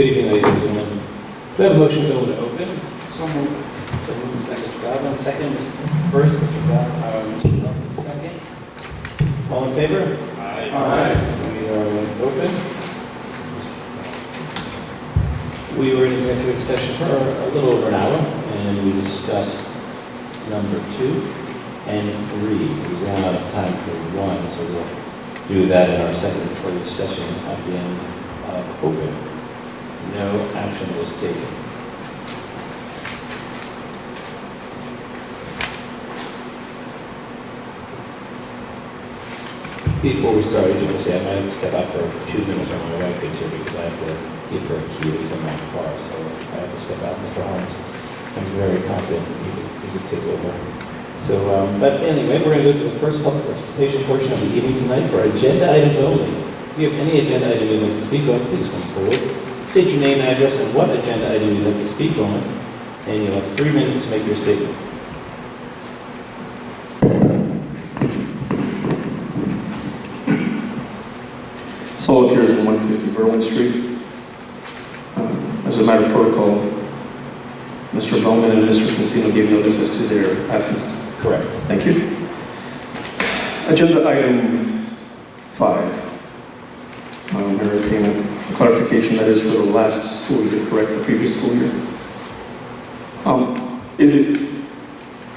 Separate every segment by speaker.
Speaker 1: Good evening, ladies and gentlemen. Do I have a motion to go into open?
Speaker 2: So moved.
Speaker 1: So moved and second, Mr. Godwin. Second, first, Mr. Godwin, Mr. Nelson, second. All in favor? Aye. So we are open. We were in executive session for a little over an hour, and we discussed number 2 and 3. We ran out of time for 1, so we'll do that in our second recording session at the end of open. No action was taken. Before we start, I just want to say I might have to step out for 2 minutes when my wife gets here because I have to give her a key that's in my car, so I have to step out. Mr. Holmes, I'm very confident you could take over. So, but anyway, we're going to go to the first public participation portion of the evening tonight for agenda items only. If you have any agenda item you'd like to speak on, please come forward. State your name, address, and what agenda item you'd like to speak on, and you'll have 3 minutes to make your statement.
Speaker 2: Saul appears on 150 Berwyn Street. As a matter of protocol, Mr. Bowman and Mr. Consino gave notices to their absence.
Speaker 1: Correct.
Speaker 2: Thank you. Agenda item 5. Merit payment. For clarification, that is for the last school year, correct? The previous school year? Is it,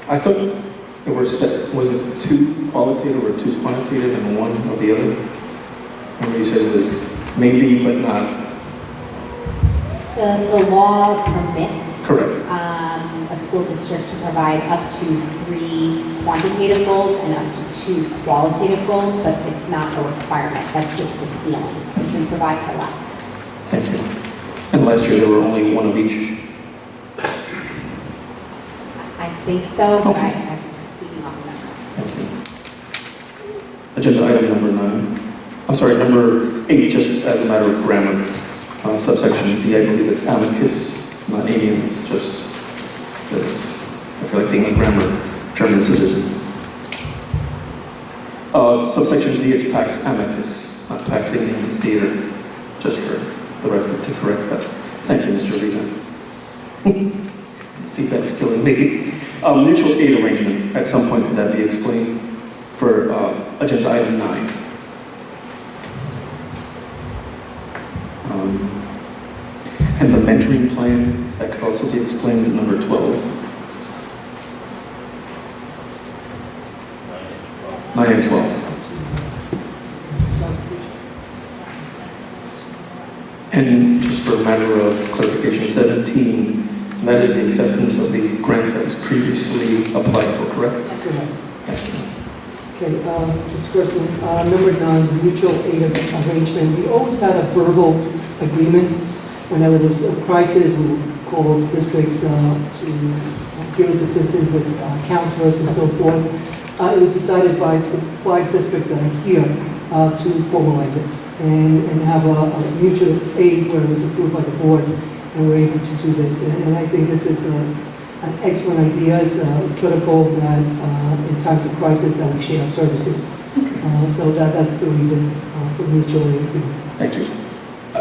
Speaker 2: I thought it were set, was it 2 qualitative or 2 quantitative and 1 of the other? Remember you said it was maybe but not.
Speaker 3: The law permits
Speaker 2: Correct.
Speaker 3: A school district to provide up to 3 quantitative goals and up to 2 qualitative goals, but it's not a requirement. That's just the ceiling. We can provide for less.
Speaker 2: Thank you. And last year there were only 1 of each.
Speaker 3: I think so, but
Speaker 2: Okay.
Speaker 3: I'm speaking off the number.
Speaker 2: Thank you. Agenda item number 9. I'm sorry, number 8, just as a matter of grammar. Subsection D, I believe it's amicus, not aliens, just because I feel like being a grammar German citizen. Subsection D, it's pax amicus, not pax aliens theater, just for the record to correct that. Thank you, Mr. Rita. Feedback's killing me. Mutual aid arrangement, at some point could that be explained for agenda item 9? And the mentoring plan, that could also be explained in number 12. 9 and 12. And just for a matter of clarification, 17, that is the acceptance of the grant that was previously applied for, correct?
Speaker 4: Correct.
Speaker 2: Thank you.
Speaker 4: Okay, Mr. Gerson, number 9, mutual aid arrangement. We always had a verbal agreement. Whenever there's a crisis, we would call districts to give us assistance with counselors and so forth. It was decided by the 5 districts that are here to formalize it and have a mutual aid where it was approved by the board, and we're able to do this. And I think this is an excellent idea. It's critical that in times of crisis that we share services. So that's the reason for mutual aid agreement.
Speaker 2: Thank you.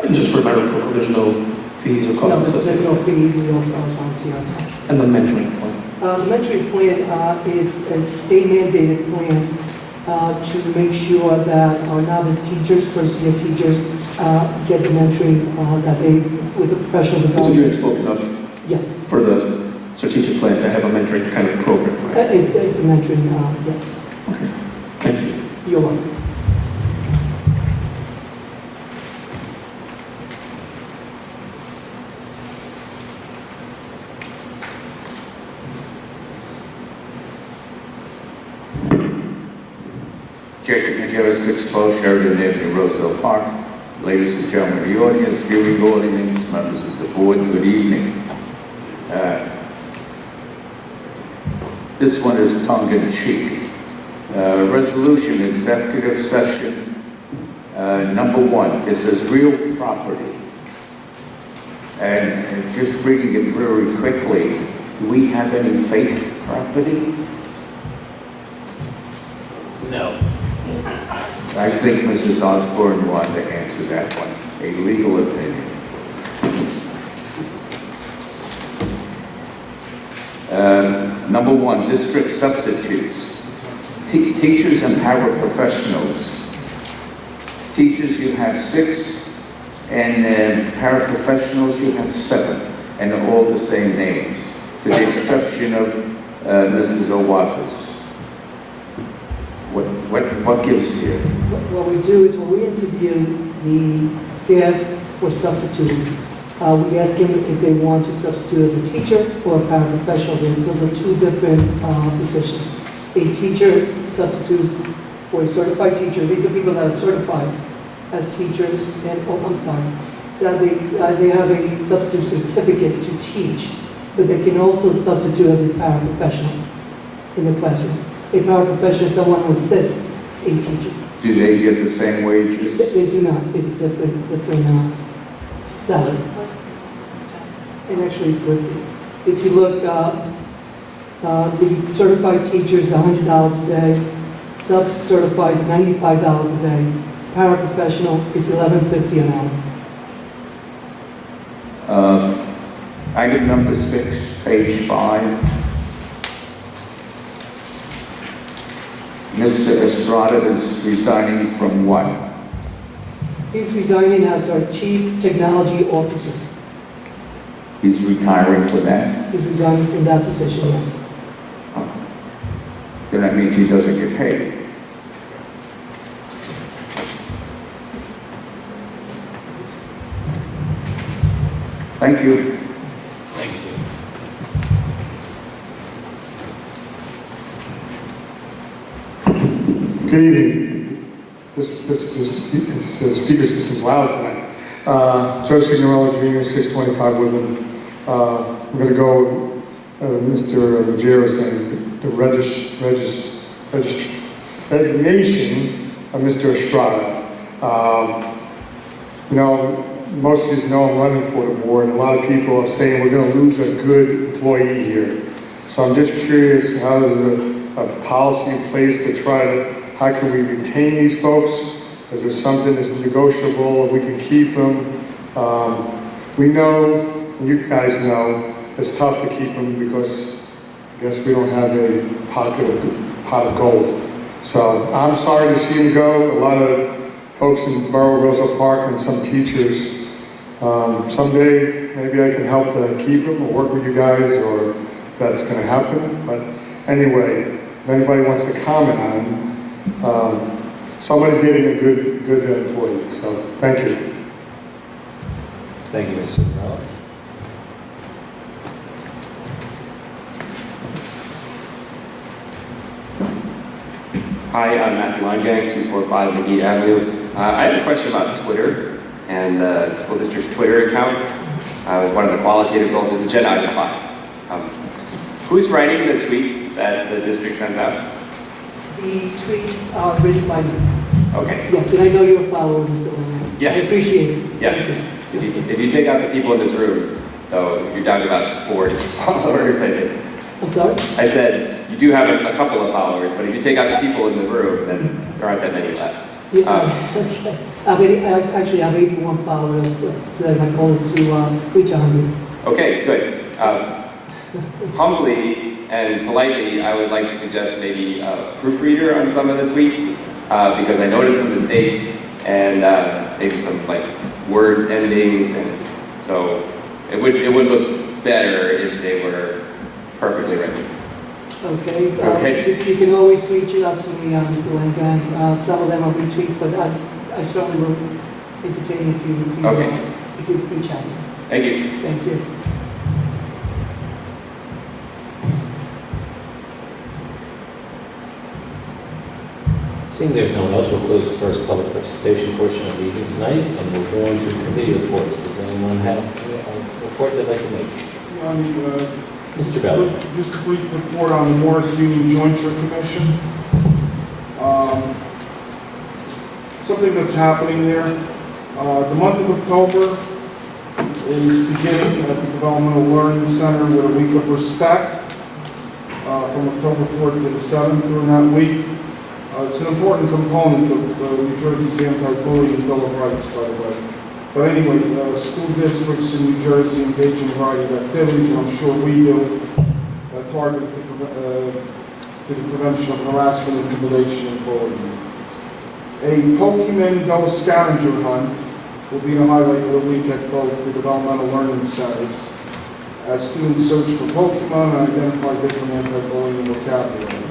Speaker 2: Just for a matter of protocol, there's no fees or
Speaker 4: No,
Speaker 2: costs
Speaker 4: there's
Speaker 2: associated?
Speaker 4: no fee. We don't volunteer our time.
Speaker 2: And the mentoring plan?
Speaker 4: The mentoring plan is a state-mandated plan to make sure that our novice teachers, first-year teachers, get the mentoring that they, with the professional
Speaker 2: That's what you had
Speaker 4: development.
Speaker 2: spoken of
Speaker 4: Yes.
Speaker 2: for the strategic plan to have a mentoring kind of program, right?
Speaker 4: It's a mentoring, yes.
Speaker 2: Okay, thank you.
Speaker 4: You're welcome.
Speaker 5: Jacob McGill, 612 Sheridan Avenue, Roseville Park. Ladies and gentlemen of the audience, viewing audience, members of the board, good evening. This one is tongue-in-cheek. Resolution, executive session, number 1. This is real property. And just reading it very quickly, do we have any fake property?
Speaker 1: No.
Speaker 5: I think Mrs. Osborne wanted to answer that one. A legal opinion. Number one, district substitutes. Teachers and paraprofessionals. Teachers, you have 6, and paraprofessionals, you have 7, and they're all the same names, to the exception of Mrs. Owasis. What gives here?
Speaker 4: What we do is when we interview the staff for substituting, we ask them if they want to substitute as a teacher or a paraprofessional. Those are 2 different positions. A teacher substitutes for a certified teacher. These are people that are certified as teachers, and that they have a substitute certificate to teach, but they can also substitute as a paraprofessional in the classroom. A paraprofessional is someone who assists a teacher.
Speaker 5: Do they get the same wages?
Speaker 4: They do not. It's a different salary. And actually it's listed. If you look, the certified teacher is $100 a day, sub-certified is $95 a day, paraprofessional is $11.50 an hour.
Speaker 5: Item number 6, page 5. Mr. Estrada is resigning from what?
Speaker 4: He's resigning as our Chief Technology Officer.
Speaker 5: He's retiring for that?
Speaker 4: He's resigning from that position, yes.
Speaker 5: Then that means he doesn't get paid. Thank you.
Speaker 1: Thank you, Jim.
Speaker 6: Good evening. This speaker system's loud tonight. Joe Signorello Jr., 625 Woodland. I'm going to go, Mr. Ruggiero saying the resignation of Mr. Estrada. You know, most of you know I'm running for the board. A lot of people are saying we're going to lose a good employee here. So I'm just curious, how is a policy in place to try to, how can we retain these folks? Is there something that's negotiable, we can keep them? We know, and you guys know, it's tough to keep them because I guess we don't have a pot of gold. So I'm sorry to see him go. A lot of folks in Borough Rosa Park and some teachers. Someday, maybe I can help to keep them or work with you guys, or that's going to happen. But anyway, if anybody wants to comment on them, somebody's getting a good employee. So thank you.
Speaker 1: Thank you, Mr. Signorello.
Speaker 7: Hi, I'm Matthew Weingang, 245 McGee Avenue. I have a question about Twitter and the school district's Twitter account. It was one of the qualitative goals. It's agenda item 5. Who's writing the tweets that the district sent out?
Speaker 4: The tweets are written by me.
Speaker 7: Okay.
Speaker 4: Yes, and I know you're a follower, Mr. Lynn.
Speaker 7: Yes.
Speaker 4: I appreciate it.
Speaker 7: Yes. If you take out the people in this room, though, you're down to about 40 followers, I think.
Speaker 4: I'm sorry?
Speaker 7: I said, you do have a couple of followers, but if you take out the people in the room, then there aren't that many left.
Speaker 4: Yeah, okay. I have 81 followers today. My goal is to reach 100.
Speaker 7: Okay, good. Humbly and politely, I would like to suggest maybe a proofreader on some of the tweets, because I noticed some mistakes and maybe some like word endings, and so it would look better if they were perfectly written.
Speaker 4: Okay.
Speaker 7: Okay.
Speaker 4: You can always reach out to me, Mr. Langan. Some of them are retweets, but I certainly will entertain if you reach out to me.
Speaker 7: Thank you.
Speaker 4: Thank you.
Speaker 1: Seeing there's no one else, we'll close the first public participation portion of the evening tonight, and we'll go on to committee reports. Does anyone have a report they'd like to make? Mr. Bell.
Speaker 8: Just a brief report on the Morris Union Jointure Commission. Something that's happening there. The month of October is beginning at the Developmental Learning Center with a week of respect from October 4th to the 7th during that week. It's an important component of New Jersey's anti-bullying Bill of Rights, by the way. But anyway, school districts in New Jersey engage in a variety of activities, and I'm sure we do, targeted to the prevention of harassment, intimidation, and bullying. A Pokemon Go scavenger hunt will be the highlight of the week at both the developmental learning centers as students search for Pokemon and identify different anti-bullying vocabulary.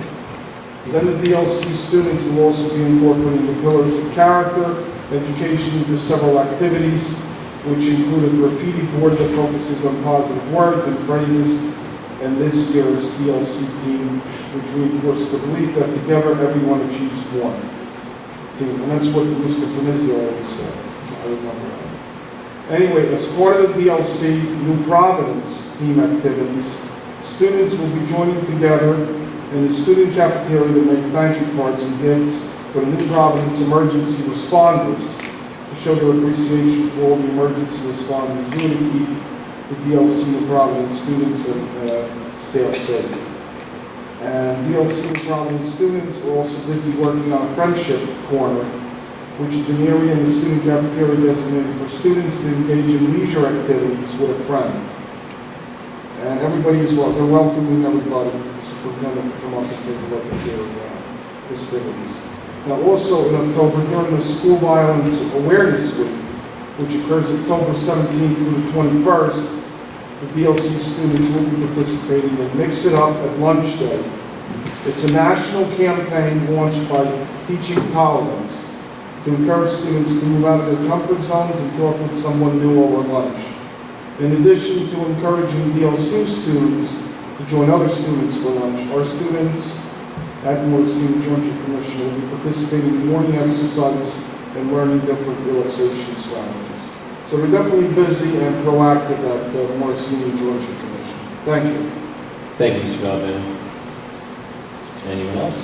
Speaker 8: Then the DLC students will also be incorporating the pillars of character education into several activities, which include a graffiti board that focuses on positive words and phrases, and this year's DLC team, which reinforces the belief that together everyone achieves more. And that's what Mr. Finizio always said. I remember that. Anyway, as part of the DLC New Providence team activities, students will be joining together in the student cafeteria to make thank you cards and gifts for the New Providence emergency responders to show their appreciation for all the emergency responders doing to keep the DLC New Providence students and staff safe. And DLC New Providence students are also busy working on a friendship corner, which is an area in the student cafeteria designated for students to engage in leisure activities with a friend. And everybody is they're welcoming everybody, the superintendent, to come up and take a look at their festivities. Now also in October, during the School Violence Awareness Week, which occurs October 17th through the 21st, the DLC students will be participating in Mix It Up at Lunch Day. It's a national campaign launched by Teaching Tolerance to encourage students to move out of their comfort zones and talk with someone new over lunch. In addition to encouraging DLC students to join other students for lunch, our students at Morris Union Joint Commission will be participating in morning exercises and learning different relaxation strategies. So we're definitely busy and proactive at the Morris Union Joint Commission. Thank you.
Speaker 1: Thank you, Mr. Galvin. Anyone else?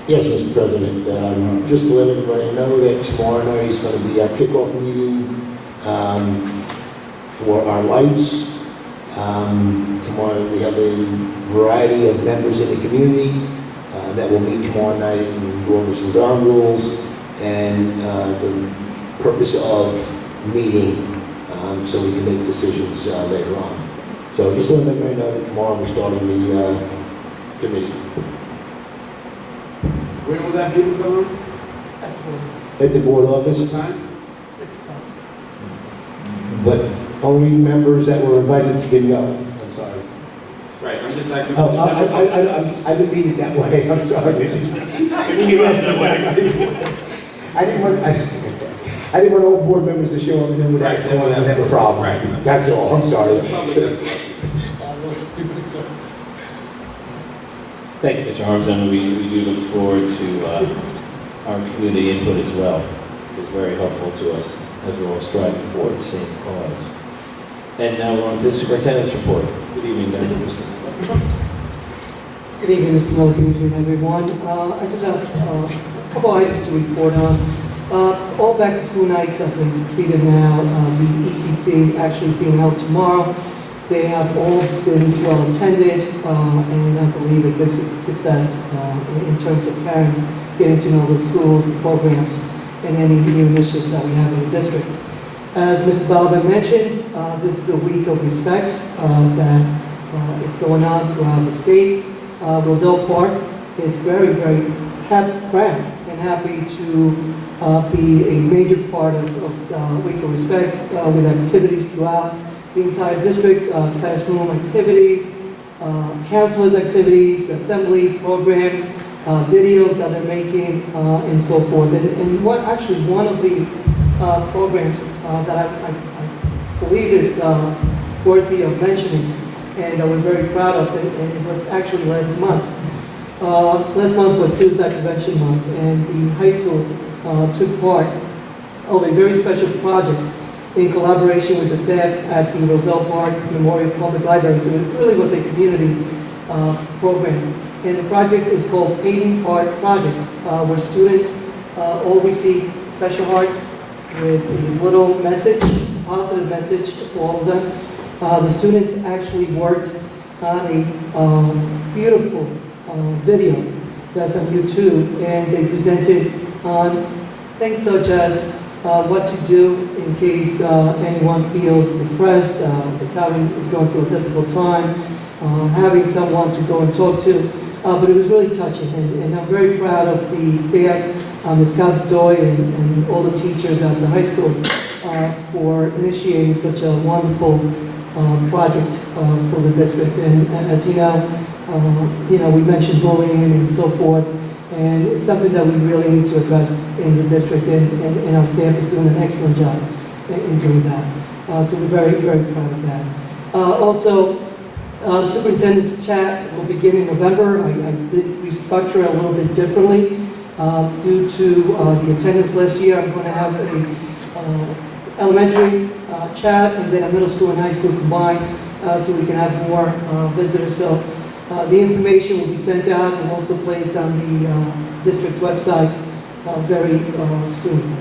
Speaker 9: Yes, Mr. President. Just to let everybody know that tomorrow night is going to be our kickoff meeting for our lights. Tomorrow we have a variety of members in the community that will meet tomorrow night and go over some ground rules and the purpose of meeting so we can make decisions later on. So just let everybody know that tomorrow we're starting the committee.
Speaker 10: Where will that be, Mr. Lawrence?
Speaker 9: At the board office.
Speaker 10: What time?
Speaker 4: 6 o'clock.
Speaker 9: But only members that were invited to get go. I'm sorry.
Speaker 7: Right, I'm just asking.
Speaker 9: Oh, I didn't mean it that way. I'm sorry. I didn't want all board members to show up and then we'd have a problem.
Speaker 7: Right.
Speaker 9: That's all. I'm sorry.
Speaker 1: Thank you, Mr. Harms, and we do look forward to our community input as well. It's very helpful to us as we're all striving for the same cause. And now we're on to the superintendent's report. Good evening, Dr. Mr.
Speaker 4: Good evening, Mr. Milligan, and everyone. I just have a couple items to report on. All back-to-school nights have been completed now. The ECC actually is being held tomorrow. They have all been well attended, and I believe a big success in terms of parents getting to know the schools, the programs, and any new initiatives that we have in the district. As Mr. Balaban mentioned, this is the week of respect that it's going on throughout the state. Roselle Park is very, very proud and happy to be a major part of Week of Respect with activities throughout the entire district, classroom activities, counselors' activities, assemblies, programs, videos that they're making, and so forth. And one of the programs that I believe is worthy of mentioning, and we're very proud of it, and it was actually last month. Last month was Suicide Prevention Month, and the high school took part of a very special project in collaboration with the staff at the Roselle Park Memorial Public Library. So it really was a community program. And the project is called Painting Art Project, where students all received special hearts with a little message, positive message for all of them. The students actually worked on a beautiful video that's on YouTube, and they presented on things such as what to do in case anyone feels depressed, is going through a difficult time, having someone to go and talk to. But it was really touching, and I'm very proud of the staff, Ms. Cazatoy and all the teachers at the high school for initiating such a wonderful project for the district. And as you know, we mentioned bullying and so forth, and it's something that we really need to address in the district, and our staff is doing an excellent job in doing that. So we're very, very proud of that. Also, superintendent's chat will begin in November. I did restructure it a little bit differently due to the attendance last year. I'm going to have a elementary chat and then a middle school and high school combined so we can have more visitors. So the information will be sent out and also placed on the district website very soon.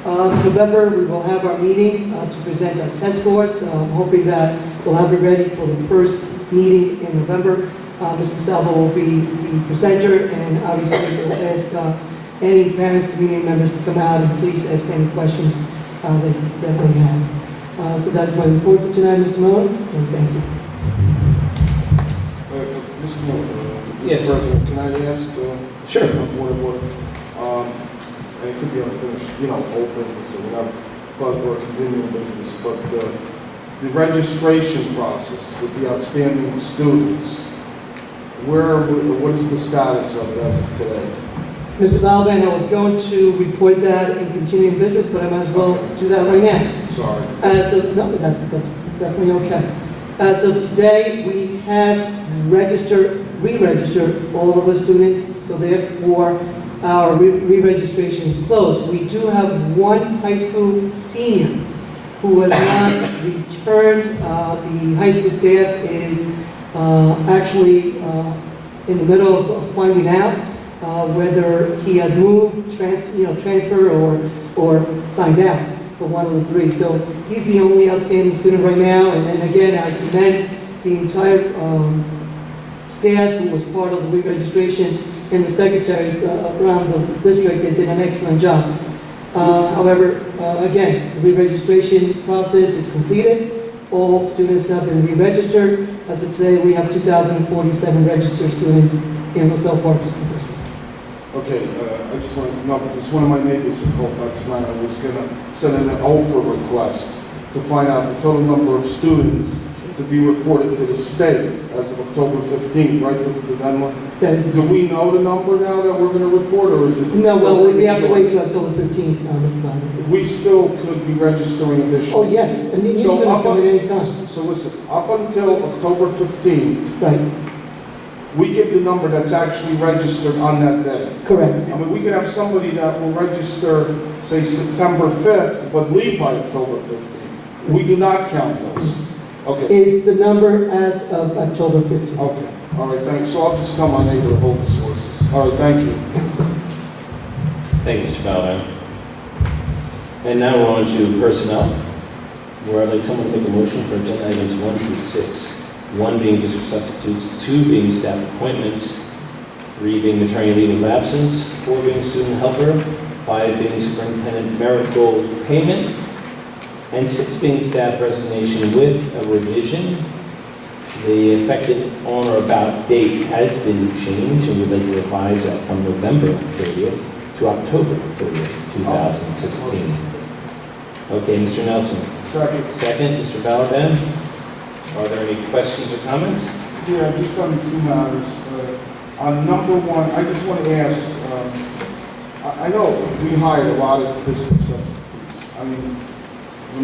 Speaker 4: November, we will have our meeting to present our test scores. I'm hoping that we'll have it ready for the first meeting in November. Mr. Salvo will be the presenter, and obviously we'll ask any parents, community members to come out and please ask any questions that they have. So that's my report for tonight, Mr. Miller, and thank you.
Speaker 8: Mr. Miller,
Speaker 1: Yes.
Speaker 8: Mr. President, can I ask?
Speaker 1: Sure.
Speaker 8: A point of order? And it could be unfinished, old business or whatever, or continuing business, but the registration process with the outstanding students, what is the status of it as of today?
Speaker 4: Mr. Balaban, I was going to report that in continuing business, but I might as well do that right now.
Speaker 8: Sorry.
Speaker 4: No, that's definitely okay. So today, we have re-registered all of our students, so therefore, our re-registration is closed. We do have one high school senior who has not returned. The high school staff is actually in the middle of finding out whether he had moved, transfer, or signed out for one of the three. So he's the only outstanding student right now. And then again, I commend the entire staff who was part of the re-registration and the secretaries around the district. They did an excellent job. However, again, the re-registration process is completed. All students have been re-registered. As of today, we have 2,047 registered students in LaSalle Park School District.
Speaker 8: Okay, I just want to know, because one of my neighbors in Colfax Manor was going to send in an Oprah request to find out the total number of students to be reported to the state as of October 15th, right? That's the deadline?
Speaker 4: That is,
Speaker 8: Do we know the number now that we're going to report, or is it?
Speaker 4: no,
Speaker 8: still
Speaker 4: well, we have to
Speaker 8: premature?
Speaker 4: wait till October 15th, Mr. Bowden.
Speaker 8: We still could be registering additional.
Speaker 4: Oh, yes, and these
Speaker 8: So
Speaker 4: students
Speaker 8: up
Speaker 4: come
Speaker 8: un-
Speaker 4: in any time.
Speaker 8: So listen, up until October 15th,
Speaker 4: Right,
Speaker 8: we give the number that's actually registered on that day.
Speaker 4: correct.
Speaker 8: I mean, we could have somebody that will register, say, September 5th, but leave by October 15th. We do not count those. Okay,
Speaker 4: Is the number as of October 15th.
Speaker 8: okay, all right, thanks. So I'll just tell my neighbor to hold the sources. All right, thank you.
Speaker 1: Thank you, Mr. Balaban. And now we're on to personnel, where I'd like someone to make a motion for agenda items 1 through 6. 1 being district substitutes, 2 being staff appointments, 3 being maternity leave of absence, 4 being student helper, 5 being superintendent merit goals payment, and 6 being staff resignation with a revision. The effective on or about date has been changed, and we'd like to revise that from November 30th to October 30th, 2016. Okay, Mr. Nelson.
Speaker 8: Second.
Speaker 1: Second, Mr. Balaban. Are there any questions or comments?
Speaker 8: Yeah, just on 2 matters. On number 1, I just want to ask, I know we hired a lot of district substitutes. I mean,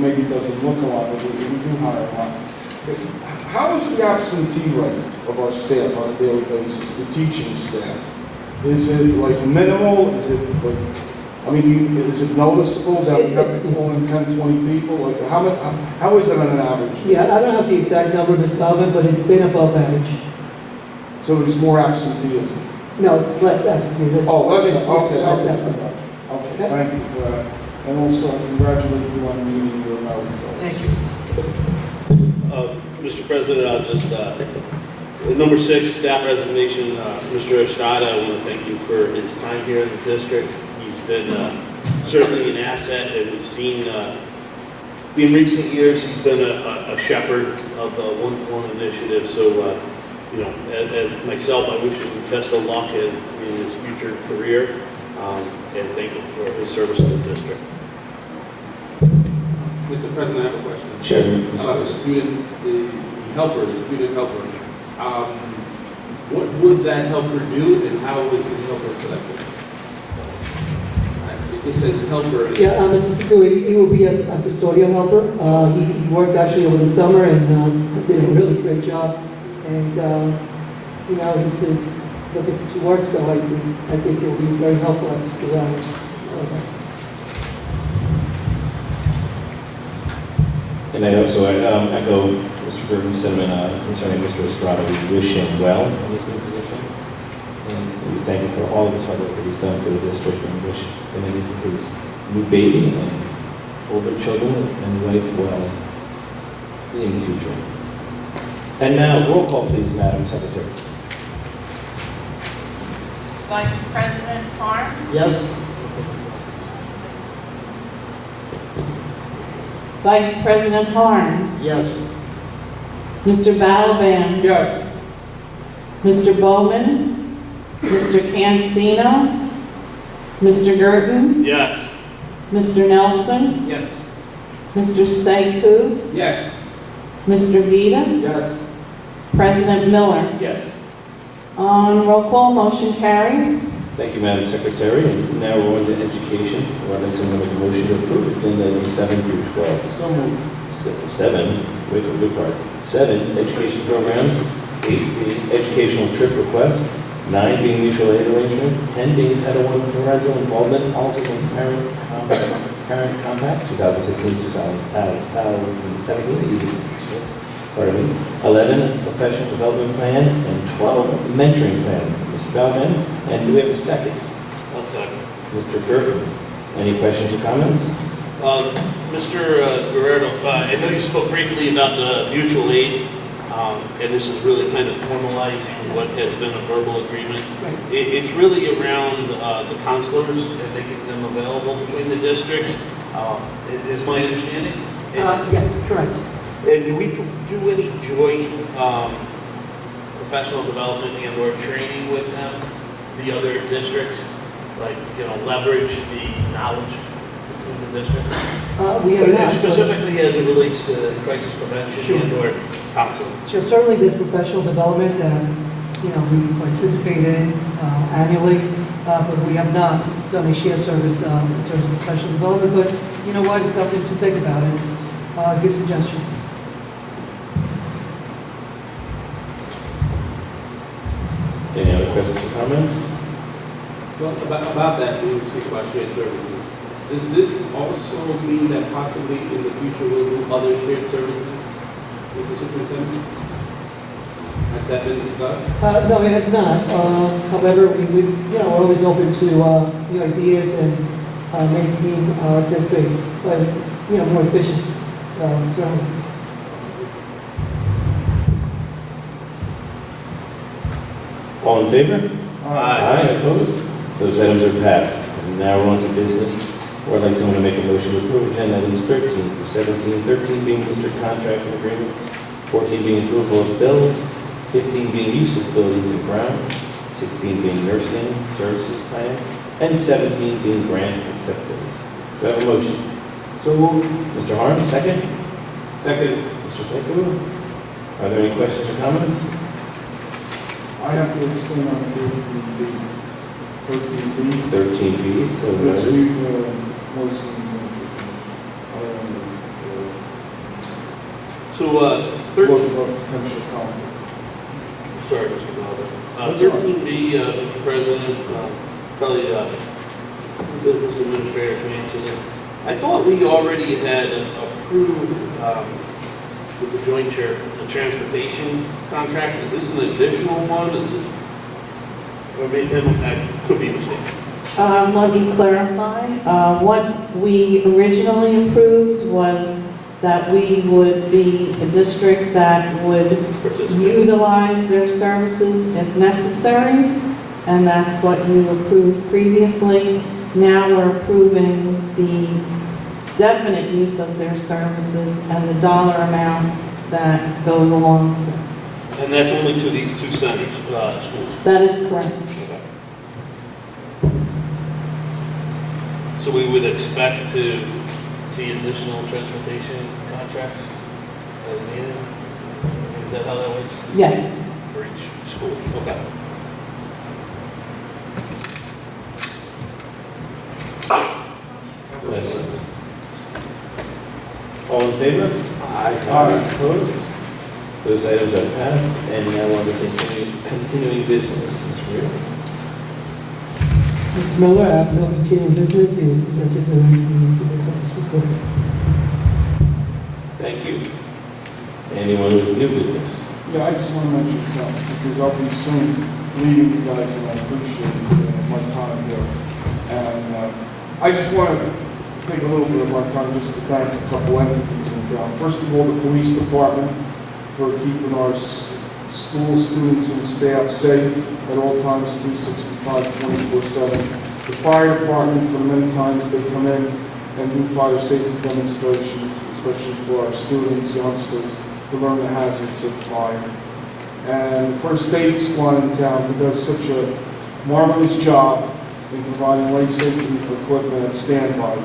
Speaker 8: maybe it doesn't look a lot, but we do hire a lot. How is the absentee rate of our staff on a daily basis, the teaching staff? Is it like minimal? Is it like, I mean, is it noticeable that we have to call in 10, 20 people? Like, how is it on an average?
Speaker 4: Yeah, I don't have the exact number, Mr. Bowden, but it's been above average.
Speaker 8: So there's more absenteeism?
Speaker 4: No, it's less absentee.
Speaker 8: Oh, less, okay.
Speaker 4: Less absentee.
Speaker 8: Okay, thank you for that. And also, congratulate you on meeting your merit goals.
Speaker 4: Thank you.
Speaker 10: Mr. President, I'll just, number 6, staff resignation, Mr. Estrada, I want to thank you for his time here in the district. He's been certainly an asset, and we've seen, in recent years, he's been a shepherd of the 1-to-1 initiative, so you know, as myself, I wish him the best of luck in his future career, and thank him for his service to the district.
Speaker 11: Mr. President, I have a question.
Speaker 1: Sure.
Speaker 11: The student helper. What would that helper do, and how was this helper selected? It says helper.
Speaker 4: Yeah, Mr. Secretary, he will be a custodial helper. He worked actually over the summer and did a really great job. And, you know, he's looking to work, so I think he'll be very helpful at the school.
Speaker 1: And I also echo Mr. Burton's sentiment concerning Mr. Estrada. We wish him well in his new position. And we thank him for all of his hard work that he's done for the district, and wish him and his new baby and older children and wife well in the future. And now, roll call, please, Madam Secretary.
Speaker 12: Vice President Harms,
Speaker 9: Yes?
Speaker 12: Vice President Harms,
Speaker 9: Yes.
Speaker 12: Mr. Balaban,
Speaker 8: Yes.
Speaker 12: Mr. Bowman, Mr. Cancino, Mr. Girton,
Speaker 10: Yes.
Speaker 12: Mr. Nelson,
Speaker 11: Yes.
Speaker 12: Mr. Sekou,
Speaker 11: Yes.
Speaker 12: Mr. Vita,
Speaker 8: Yes.
Speaker 12: President Miller.
Speaker 1: Yes.
Speaker 12: On roll call, motion carries.
Speaker 1: Thank you, Madam Secretary. And now we're on to education. I'd like someone to make a motion to approve agenda items 7 through 12.
Speaker 8: So moved.
Speaker 1: 7, wait for the good part. 7, education programs. 8 being educational trip requests. 9 being mutual aid arrangement. 10 being Title I parental involvement policies and parent compacts, 2016-2017. Pardon me. 11, professional development plan, and 12, mentoring plan. Mr. Bellman, and do we have a second?
Speaker 10: One second.
Speaker 1: Mr. Gerber, any questions or comments?
Speaker 10: Mr. Guerrero, I know you spoke briefly about the mutual aid, and this is really kind of formalizing what has been a verbal agreement. It's really around the counselors and making them available between the districts, is my understanding?
Speaker 4: Yes, correct.
Speaker 10: And do we do any joint professional development and or training with them, the other districts? Like, you know, leverage the knowledge between the districts?
Speaker 4: We have not.
Speaker 10: Specifically as it relates to crisis prevention
Speaker 4: Sure.
Speaker 10: and or counseling.
Speaker 4: So certainly there's professional development that, you know, we participate in annually, but we have not done a shared service in terms of professional development. But you know what, it's something to think about, and good suggestion.
Speaker 1: Any other questions or comments?
Speaker 11: Well, about that, when you speak about shared services, does this also mean that possibly in the future we'll do other shared services, Mr. Superintendent? Has that been discussed?
Speaker 4: No, it has not. However, we you know, we're always open to new ideas and making our district, you know, more efficient. So certainly.
Speaker 1: All in favor?
Speaker 10: Aye.
Speaker 1: Opposed? Those items are passed. And now we're on to business. Or I'd like someone to make a motion to approve agenda items 13 through 17, 13 being district contracts and agreements, 14 being approval of bills, 15 being use of buildings and grounds, 16 being nursing services plan, and 17 being grant acceptance. Do I have a motion?
Speaker 8: So moved.
Speaker 1: Mr. Harms, second.
Speaker 11: Second.
Speaker 1: Mr. Sekou. Are there any questions or comments?
Speaker 8: I have to abstain on 13B. 13B.
Speaker 1: 13B, so
Speaker 8: Because
Speaker 1: noted.
Speaker 8: we, mostly conjunction commission.
Speaker 10: So,
Speaker 8: Wasn't a potential conflict.
Speaker 10: sorry, Mr. Bowman.
Speaker 8: That's all right.
Speaker 10: 13B, Mr. President, probably business administrator can answer this. I thought we already had approved with the joint chair, the transportation contract. Is this an additional one? Is it? Or maybe I could be mistaken.
Speaker 12: Let me clarify. What we originally approved was that we would be a district that would utilize their services if necessary, and that's what you approved previously. Now we're approving the definite use of their services and the dollar amount that goes along with it.
Speaker 10: And that's only to these two centers, schools?
Speaker 12: That is correct.
Speaker 10: Okay. So we would expect to see additional transportation contracts as needed? Is that how that works?
Speaker 12: Yes.
Speaker 10: For each school? Okay.
Speaker 1: Questions? All in favor? Aye. Opposed? Those items are passed, and now on to continuing business, Ms. Weir.
Speaker 4: Mr. Miller, I have no continuing business. It was presented during the superintendent's report.
Speaker 1: Thank you. Anyone with new business?
Speaker 8: Yeah, I just want to mention something, because I'll be soon leaving you guys, and I appreciate my time here. And I just want to take a little bit of my time just to thank a couple entities in town. First of all, the police department for keeping our school students and staff safe at all times, 365, 24/7. The fire department, for the many times they come in and do fire safety demonstrations, especially for our students, youngsters, to learn the hazards of fire. And the first aid squad in town, who does such a marvelous job in providing life safety equipment at standby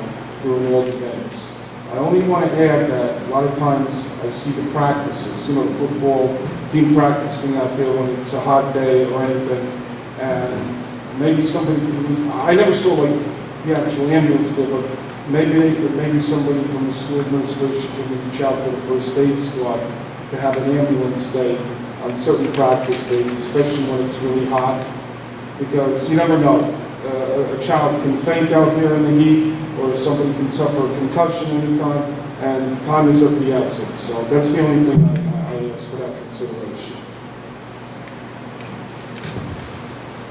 Speaker 8: during all the games. I only want to add that a lot of times I see the practices, the football team practicing out there when it's a hot day or anything, and maybe somebody, I never saw like the actual ambulance there, but maybe somebody from the school administration can reach out to the first aid squad to have an ambulance day on certain practice days, especially when it's really hot, because you never know. A child can faint out there in the heat, or somebody can suffer a concussion anytime, and time is of the essence. So that's the only thing I ask for that consideration.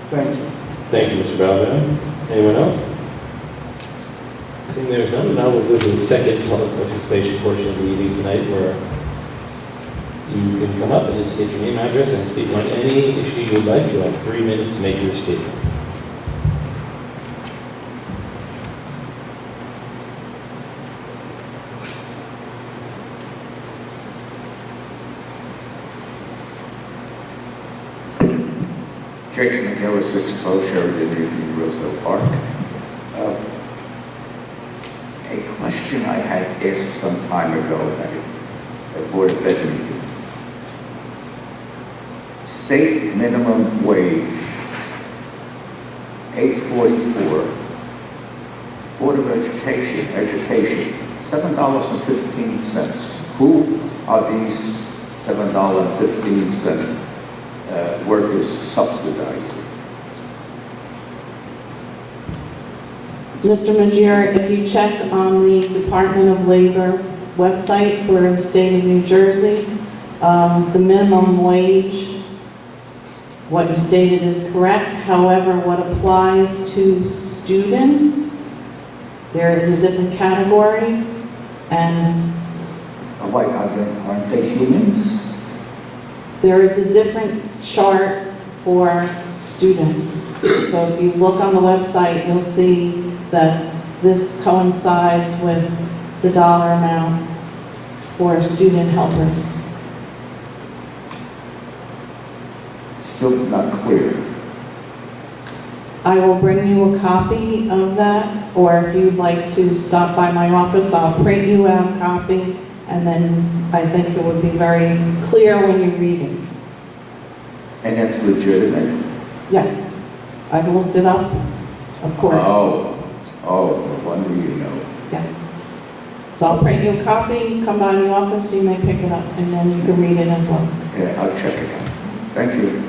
Speaker 8: Thank you.
Speaker 1: Thank you, Mr. Balvin. Anyone else? Seeing there's none, now we'll go to the second public participation portion of the evening tonight, where you can come up and state your name, address, and speak on any issue you would like. You have 3 minutes to make your statement.
Speaker 5: Jacob McGill, 612 Sheridan Union, Rosedale Park. A question I had asked some time ago at a Board of Ed meeting. State minimum wage, $8.44. Board of Education, $7.15. Who are these $7.15 workers subsidizing?
Speaker 12: Mr. Major, if you check on the Department of Labor website for the state of New Jersey, the minimum wage, what you stated is correct. However, what applies to students, there is a different category, and
Speaker 5: Why, aren't they humans?
Speaker 12: there is a different chart for students. So if you look on the website, you'll see that this coincides with the dollar amount for student helpers.
Speaker 5: Still not clear.
Speaker 12: I will bring you a copy of that, or if you'd like to stop by my office, I'll print you out a copy, and then I think it would be very clear when you read it.
Speaker 5: And that's legitimate?
Speaker 12: Yes, I've looked it up, of course.
Speaker 5: Oh, no wonder you know.
Speaker 12: Yes. So I'll print you a copy, come by the office, you may pick it up, and then you can read it as well.
Speaker 5: Yeah, I'll check it out. Thank you.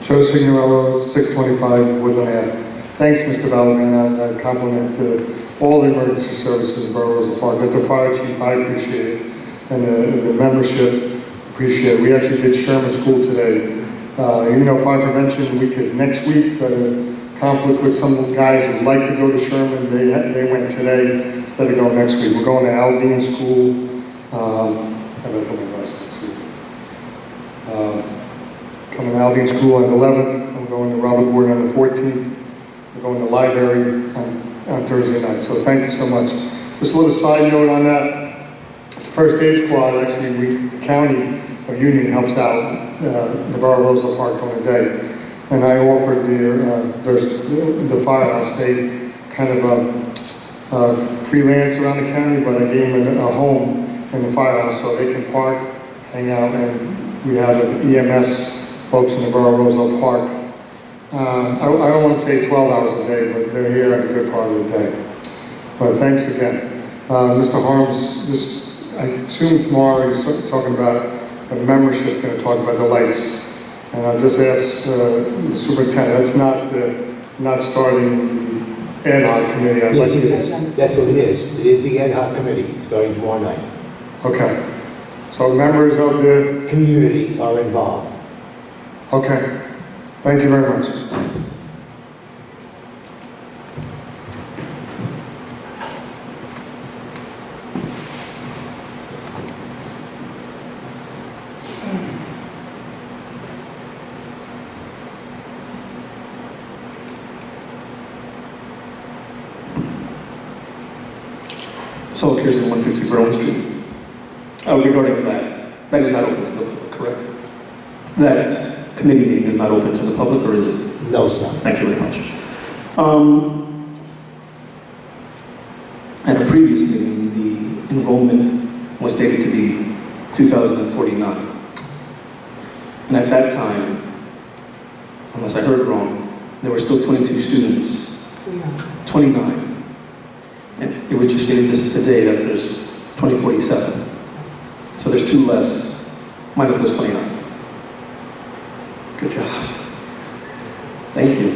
Speaker 6: Joe Signorello, 625 Woodland Ave. Thanks, Mr. Ballman. I compliment all the emergency services in Borough Rosedale Park. As the fire chief, I appreciate it, and the membership appreciate it. We actually did Sherman School today. Even though Fire Prevention Week is next week, but a conflict with some guys who'd like to go to Sherman, they went today instead of going next week. We're going to Aldine School. I better put my glasses next week. Coming to Aldine School on the 11th. I'm going to Robert Gordon on the 14th. We're going to the library on Thursday night. So thank you so much. Just a little side note on that. The first aid squad, actually, the county of Union helps out the Borough Roosevelt Park during the day. And I offered the firehouse, they kind of freelance around the county, but I gave them a home in the firehouse so they can park, hang out, and we have the EMS folks in the Borough Roosevelt Park. I don't want to say 12 hours a day, but they're here a good part of the day. But thanks again. Mr. Harms, I assume tomorrow you're talking about the membership's going to talk about the lights. And I'll just ask the superintendent, that's not starting the ad hoc committee. I'd
Speaker 9: Yes,
Speaker 6: like
Speaker 9: it
Speaker 6: to-
Speaker 9: is. That's what it is. It is the ad hoc committee, starting tomorrow night.
Speaker 6: Okay. So members of the,
Speaker 9: Community are involved.
Speaker 6: okay. Thank you very much.
Speaker 2: So here's in 150 Berlin Street. Regarding that is not open to the public, correct? That committee meeting is not open to the public, or is it?
Speaker 9: No, it's not.
Speaker 2: Thank you very much. At a previous meeting, the enrollment was stated to be 2,049. And at that time, unless I heard wrong, there were still 22 students. 29. And it was just stated this today that there's 2047. So there's 2 less, minus those 29. Good job. Thank you.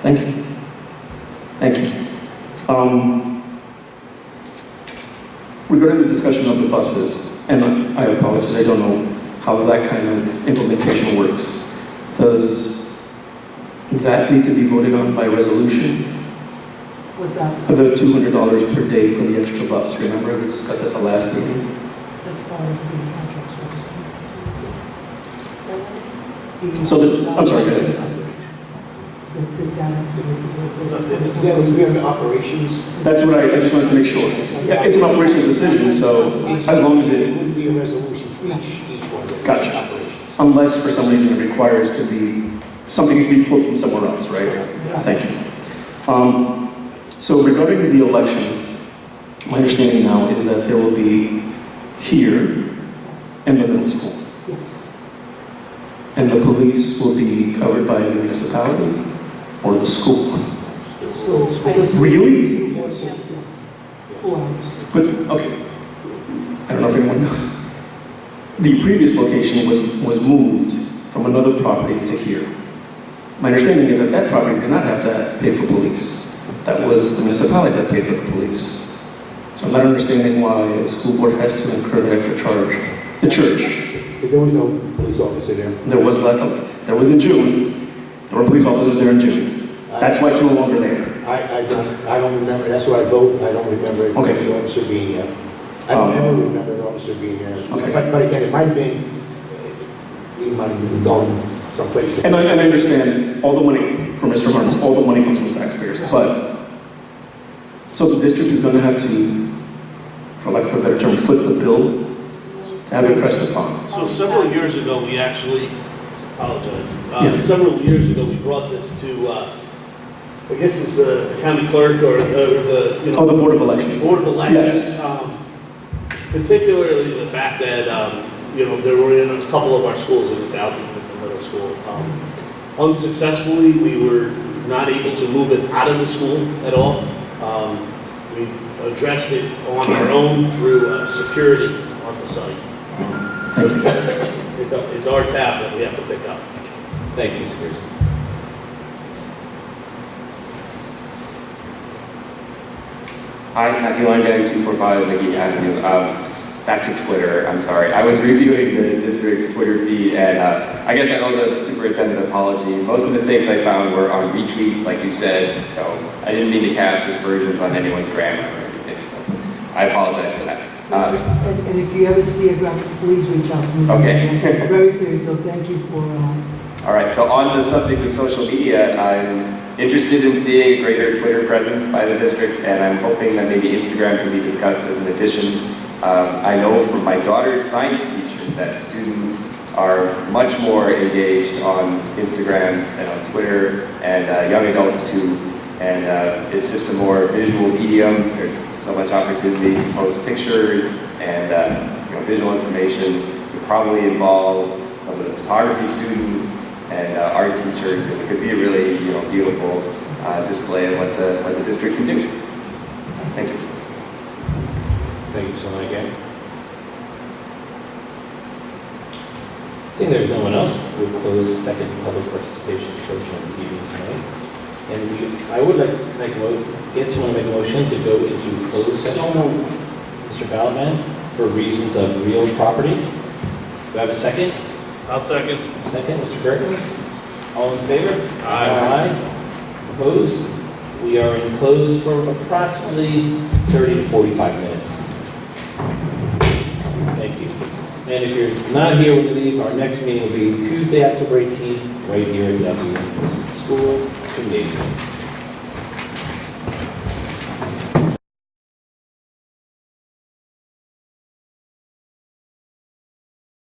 Speaker 2: Thank you. Thank you. Regarding the discussion of the buses, and I apologize, I don't know how that kind of implementation works. Does that need to be voted on by resolution?
Speaker 4: What's that?
Speaker 2: The $200 per day for the extra bus, remember it was discussed at the last meeting?
Speaker 4: That's part of the contract service.
Speaker 2: I'm sorry, go ahead.
Speaker 4: The data to the.
Speaker 9: Yeah, we have the operations.
Speaker 2: That's what I just wanted to make sure. Yeah, it's an operational decision, so as long as
Speaker 9: It
Speaker 2: it,
Speaker 9: would be a resolution for each one of those
Speaker 2: Gotcha.
Speaker 9: operations.
Speaker 2: unless for some reason it requires to be, something needs to be pulled from somewhere else, right? Thank you. So regarding the election, my understanding now is that there will be here in the middle school. And the police will be covered by the municipality or the school. Really?
Speaker 4: Yes. 4 hours.
Speaker 2: But, okay. I don't know if anyone knows. The previous location was moved from another property to here. My understanding is that that property did not have to pay for police. That was the municipality that paid for the police. So I'm not understanding why the school board has to incur the extra charge. The church.
Speaker 9: There was no police officer there.
Speaker 2: There was in June. There were police officers there in June. That's why it's no longer there.
Speaker 9: I don't remember, that's why I vote, I don't remember
Speaker 2: Okay.
Speaker 9: the officer being there. I don't ever remember the officer being there.
Speaker 2: Okay.
Speaker 9: But again, it might have been, he might have been gone someplace.
Speaker 2: And I understand all the money from Mr. Harms, all the money comes from taxpayers, but, so the district is gonna have to, for lack of a better term, foot the bill to have it pressed upon.
Speaker 10: So several years ago, we actually, apologize,
Speaker 2: Yeah.
Speaker 10: several years ago, we brought this to, I guess it's the county clerk or the,
Speaker 2: Oh, the Board of Elections.
Speaker 10: Board of Elections.
Speaker 2: Yes.
Speaker 10: Particularly the fact that, there were in a couple of our schools, and it's out in the middle school. Unsuccessfully, we were not able to move it out of the school at all. We addressed it on our own through security on the site.
Speaker 2: Thank you.
Speaker 10: It's our tab that we have to pick up.
Speaker 1: Thank you, Ms. Pierce.
Speaker 7: Hi, Matthew Langang, 245 McGee Avenue. Back to Twitter, I'm sorry. I was reviewing the district's Twitter feed, and I guess I owe the superintendent an apology. Most of the mistakes I found were on retweets, like you said, so I didn't mean to cast aspersions on anyone's grammar or anything, so I apologize for that.
Speaker 4: And if you ever see a graphic, please reach out to me.
Speaker 7: Okay.
Speaker 4: I'm very serious, so thank you for
Speaker 7: All right, so on the subject of social media, I'm interested in seeing a greater Twitter presence by the district, and I'm hoping that maybe Instagram can be discussed as an addition. I know from my daughter's science teacher that students are much more engaged on Instagram and on Twitter, and young adults too. And it's just a more visual medium. There's so much opportunity to post pictures and visual information. You probably involve some of the photography students and art teachers, and it could be a really beautiful display of what the district can do. Thank you.
Speaker 1: Thank you so much again. Seeing there's no one else, we'll close the second public participation portion of the evening tonight. And I would like to make get someone to make a motion to go into closed session.
Speaker 8: So moved.
Speaker 1: Mr. Balaban, for reasons of real property. Do I have a second?
Speaker 11: I'll second.
Speaker 1: Second, Mr. Burton. All in favor?
Speaker 11: Aye.
Speaker 1: Opposed? We are in closed for approximately 30 to 45 minutes. Thank you. And if you're not here when you leave, our next meeting will be Tuesday, October 18th, right here in the school gymnasium.